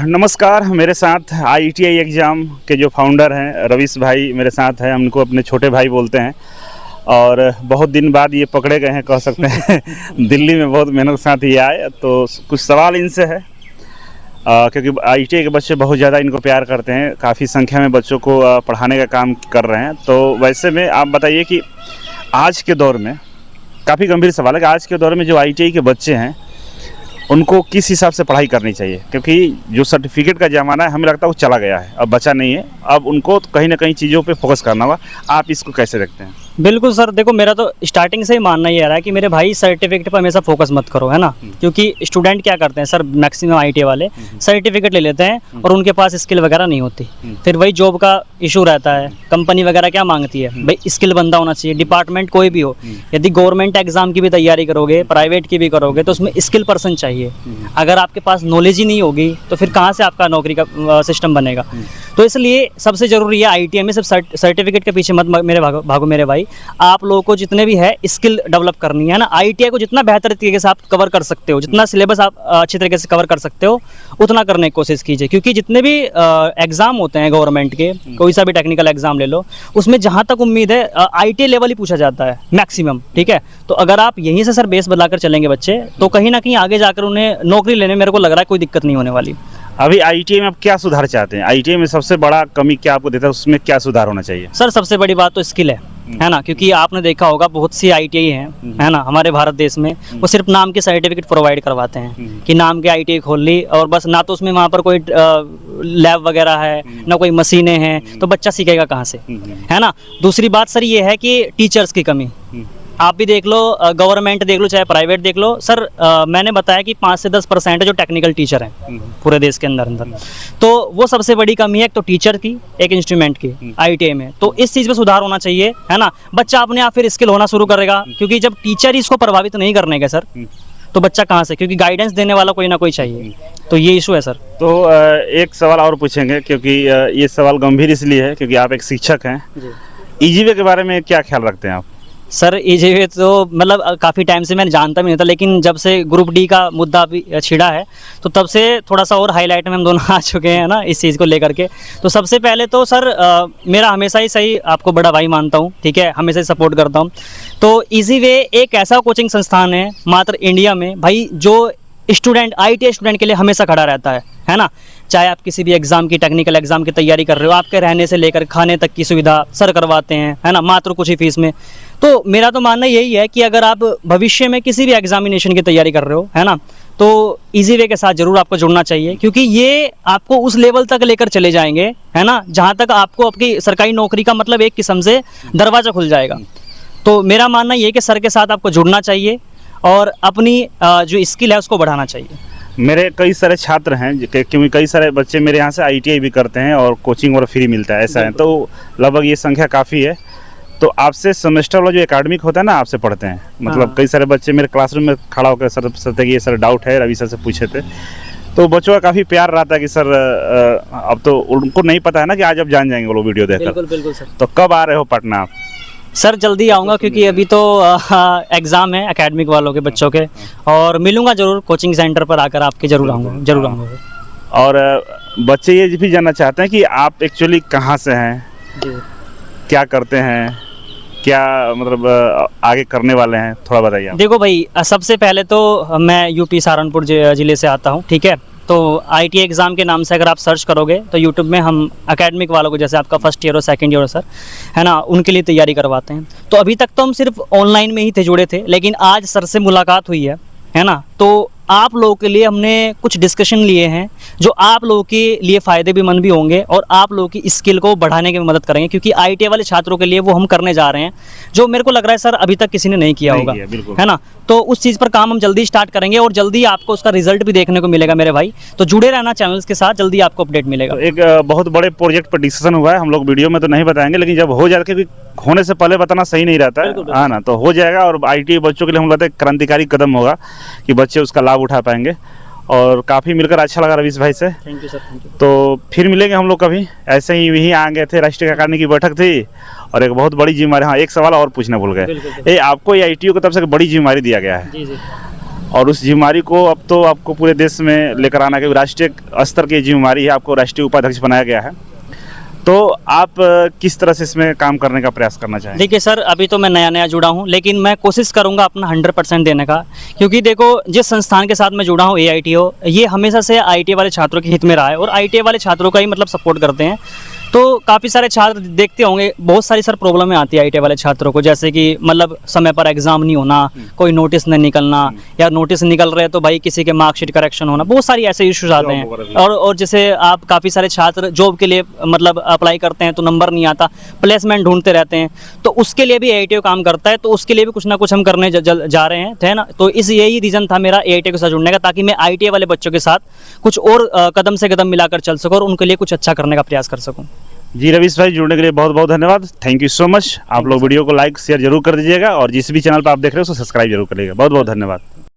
नमस्कार, मेरे साथ ITI एग्ज़ाम के जो फाउंडर हैं रवीश भाई मेरे साथ हैं। हम उनको अपने छोटे भाई बोलते हैं और बहुत दिन बाद ये पकड़े गए हैं कह सकते हैं। दिल्ली में बहुत मेहनत के साथ ये आए, तो कुछ सवाल इनसे है क्योंकि ITI के बच्चे बहुत ज़्यादा इनको प्यार करते हैं, काफ़ी संख्या में बच्चों को पढ़ाने का काम कर रहे हैं। तो वैसे में आप बताइए कि आज के दौर में काफ़ी गंभीर सवाल है कि आज के दौर में जो ITI के बच्चे हैं उनको किस हिसाब से पढ़ाई करनी चाहिए, क्योंकि जो सर्टिफिकेट का ज़माना है हमें लगता है वो चला गया है, अब बचा नहीं है। अब उनको कहीं ना कहीं चीज़ों पे फोकस करना होगा। आप इसको कैसे देखते हैं? बिल्कुल सर, देखो मेरा तो स्टार्टिंग से ही मानना ये रहा है कि मेरे भाई सर्टिफिकेट पर हमेशा फोकस मत करो, है ना। क्योंकि स्टूडेंट क्या करते हैं सर, मैक्सिमम ITI वाले सर्टिफिकेट ले लेते हैं और उनके पास स्किल वगैरह नहीं होती। फिर वही जॉब का इशू रहता है। कंपनी वगैरह क्या मांगती है भाई, स्किल बंदा होना चाहिए, डिपार्टमेंट कोई भी हो। यदि गवर्नमेंट एग्जाम की भी तैयारी करोगे, प्राइवेट की भी करोगे, तो उसमें स्किल पर्सन चाहिए। अगर आपके पास नॉलेज ही नहीं होगी तो फिर कहाँ से आपका नौकरी का सिस्टम बनेगा। तो इसलिए सबसे ज़रूरी है ITI में सिर्फ सर्टिफिकेट के पीछे मत भागो मेरे भाई। आप लोगों को जितने भी है स्किल डेवलप करनी है ना, ITI को जितना बेहतर तरीके से आप कवर कर सकते हो, जितना सिलेबस आप अच्छी तरीके से कवर कर सकते हो, उतना करने की कोशिश कीजिए। क्योंकि जितने भी एग्ज़ाम होते हैं गवर्नमेंट के, कोई सा भी टेक्निकल एग्जाम ले लो, उसमें जहाँ तक उम्मीद है ITI लेवल ही पूछा जाता है मैक्सिमम, ठीक है। तो अगर आप यहीं से सर बेस बनाकर चलेंगे बच्चे, तो कहीं ना कहीं आगे जाकर उन्हें नौकरी लेने में मेरे को लग रहा है कोई दिक्कत नहीं होने वाली। अभी ITI में आप क्या सुधार चाहते हैं? ITI में सबसे बड़ा कमी क्या आपको देता है, उसमें क्या सुधार होना चाहिए? सर सबसे बड़ी बात तो स्किल है ना। क्योंकि आपने देखा होगा बहुत सी ITI हैं, है ना, हमारे भारत देश में, वो सिर्फ नाम के सर्टिफिकेट प्रोवाइड करवाते हैं कि नाम के ITI खोल ली, और बस ना तो उसमें वहाँ पर कोई लैब वगैरह है, ना कोई मशीनें हैं, तो बच्चा सीखेगा कहाँ से, है ना। दूसरी बात सर ये है कि टीचर्स की कमी। आप भी देख लो, गवर्नमेंट देख लो चाहे प्राइवेट देख लो सर, मैंने बताया कि 5 से 10% है जो टेक्निकल टीचर हैं पूरे देश के अंदर। तो वो सबसे बड़ी कमी है, एक तो टीचर की, एक इंस्ट्रूमेंट की ITI में। तो इस चीज़ पे सुधार होना चाहिए, है ना। बच्चा अपने आप फिर स्किल होना शुरू करेगा, क्योंकि जब टीचर ही इसको प्रभावित नहीं करने का सर, तो बच्चा कहाँ से, क्योंकि गाइडेंस देने वाला कोई ना कोई चाहिए। तो ये इशू है सर। तो एक सवाल और पूछेंगे, क्योंकि ये सवाल गंभीर इसलिए है क्योंकि आप एक शिक्षक हैं। EGWay के बारे में क्या ख्याल रखते हैं आप? सर EGWay तो मतलब काफ़ी टाइम से मैं जानता भी नहीं था, लेकिन जब से ग्रुप D का मुद्दा भी छिड़ा है, तो तब से थोड़ा सा और हाईलाइट में हम दोनों आ चुके हैं ना इस चीज़ को लेकर के। तो सबसे पहले तो सर मेरा हमेशा ही सही आपको बड़ा भाई मानता हूँ, ठीक है, हमेशा ही सपोर्ट करता हूँ। तो EGWay एक ऐसा कोचिंग संस्थान है मात्र इंडिया में भाई, जो स्टूडेंट ITI स्टूडेंट के लिए हमेशा खड़ा रहता है ना। चाहे आप किसी भी एग्ज़ाम की, टेक्निकल एग्ज़ाम की तैयारी कर रहे हो, आपके रहने से लेकर खाने तक की सुविधा सर करवाते हैं, है ना, मात्र कुछ ही फीस में। तो मेरा तो मानना यही है कि अगर आप भविष्य में किसी भी एग्जामिनेशन की तैयारी कर रहे हो, है ना, तो EGWay के साथ ज़रूर आपको जुड़ना चाहिए। क्योंकि ये आपको उस लेवल तक लेकर चले जाएंगे, है ना, जहाँ तक आपको आपकी सरकारी नौकरी का मतलब एक किस्म से दरवाज़ा खुल जाएगा। तो मेरा मानना ये है कि सर के साथ आपको जुड़ना चाहिए और अपनी जो स्किल है उसको बढ़ाना चाहिए। मेरे कई सारे छात्र हैं, क्योंकि कई सारे बच्चे मेरे यहाँ से ITI भी करते हैं और कोचिंग और फ्री मिलता है, ऐसा है। तो लगभग ये संख्या काफ़ी है। तो आपसे सेमेस्टर वाला जो एकेडमिक होता है ना, आपसे पढ़ते हैं, मतलब कई सारे बच्चे मेरे क्लासरूम में खड़ा होकर सर पूछते कि ये सर डाउट है, रवि सर से पूछे थे। तो बच्चों का काफ़ी प्यार रहता है कि सर अब तो उनको नहीं पता है ना कि आज अब जान जाएंगे वो लोग वीडियो देखकर। बिल्कुल सर। तो कब आ रहे हो पटना आप? सर जल्दी आऊँगा, क्योंकि अभी तो एग्ज़ाम है एकेडमिक वालों के बच्चों के, और मिलूँगा ज़रूर कोचिंग सेंटर पर आकर आपके, ज़रूर आऊँगा। और बच्चे ये भी जानना चाहते हैं कि आप एक्चुअली कहाँ से हैं, क्या करते हैं, क्या मतलब आगे करने वाले हैं, थोड़ा बताइए आप। देखो भाई, सबसे पहले तो मैं UP सहारनपुर ज़िले से आता हूँ, ठीक है। तो ITI एग्ज़ाम के नाम से अगर आप सर्च करोगे तो यूट्यूब में हम एकेडमिक वालों को, जैसे आपका फर्स्ट ईयर और सेकंड ईयर सर, है ना, उनके लिए तैयारी करवाते हैं। तो अभी तक तो हम सिर्फ ऑनलाइन में ही थे, जुड़े थे, लेकिन आज सर से मुलाकात हुई है ना। तो आप लोगों के लिए हमने कुछ डिस्कशन लिए हैं जो आप लोगों के लिए फ़ायदेमंद भी होंगे और आप लोगों की स्किल को बढ़ाने में मदद करेंगे। क्योंकि ITI वाले छात्रों के लिए वो हम करने जा रहे हैं जो मेरे को लग रहा है सर अभी तक किसी ने नहीं किया होगा, है ना। तो उस चीज़ पर काम हम जल्दी स्टार्ट करेंगे और जल्दी आपको उसका रिजल्ट भी देखने को मिलेगा मेरे भाई। तो जुड़े रहना चैनल्स के साथ, जल्दी आपको अपडेट मिलेगा। तो एक बहुत बड़े प्रोजेक्ट पर डिस्कशन हुआ है, हम लोग वीडियो में तो नहीं बताएंगे, लेकिन जब हो जाए, क्योंकि होने से पहले बताना सही नहीं रहता है ना। तो हो जाएगा और ITI बच्चों के लिए हम लगता है क्रांतिकारी कदम होगा कि बच्चे उसका लाभ उठा पाएंगे। और काफ़ी मिलकर अच्छा लगा रवीश भाई से। Thank you sir, thank you. तो फिर मिलेंगे हम लोग कभी, ऐसे ही यहीं आ गए थे, राष्ट्रीय कार्यकारिणी की बैठक थी और एक बहुत बड़ी जिम्मेदारी। हाँ, एक सवाल और पूछना भूल गए, आपको ITI को तरफ से बड़ी जिम्मेदारी दिया गया है। जी जी। और उस जिम्मेदारी को अब तो आपको पूरे देश में लेकर आना, क्योंकि राष्ट्रीय स्तर की जिम्मेदारी है, आपको राष्ट्रीय उपाध्यक्ष बनाया गया है। तो आप किस तरह से इसमें काम करने का प्रयास करना चाहेंगे? देखिए सर, अभी तो मैं नया नया जुड़ा हूँ, लेकिन मैं कोशिश करूँगा अपना 100% देने का, क्योंकि देखो जिस संस्थान के साथ मैं जुड़ा हूँ AITO, ये हमेशा से ITA वाले छात्रों के हित में रहा है और ITA वाले छात्रों का ही मतलब सपोर्ट करते हैं। तो काफ़ी सारे छात्र देखते होंगे, बहुत सारी सर प्रॉब्लमें आती है ITA वाले छात्रों को, जैसे कि मतलब समय पर एग्ज़ाम नहीं होना, कोई नोटिस नहीं निकलना, या नोटिस निकल रहे तो भाई किसी के मार्कशीट करेक्शन होना, बहुत सारी ऐसे इश्यूज आते हैं। और जैसे आप काफ़ी सारे छात्र जॉब के लिए मतलब अप्लाई करते हैं तो नंबर नहीं आता, प्लेसमेंट ढूंढते रहते हैं, तो उसके लिए भी AITO काम करता है। तो उसके लिए भी कुछ ना कुछ हम करने जा रहे हैं, थे ना। तो यही रीज़न था मेरा AITO के साथ जुड़ने का, ताकि मैं ITA वाले बच्चों के साथ कुछ और कदम से कदम मिलाकर चल सकूँ और उनके लिए कुछ अच्छा करने का प्रयास कर सकूँ। जी रवीश भाई, जुड़ने के लिए बहुत बहुत धन्यवाद। Thank you so much. आप लोग वीडियो को लाइक शेयर जरूर कर दीजिएगा और जिस भी चैनल पर आप देख रहे हो उसको सब्सक्राइब जरूर करिएगा। बहुत बहुत धन्यवाद।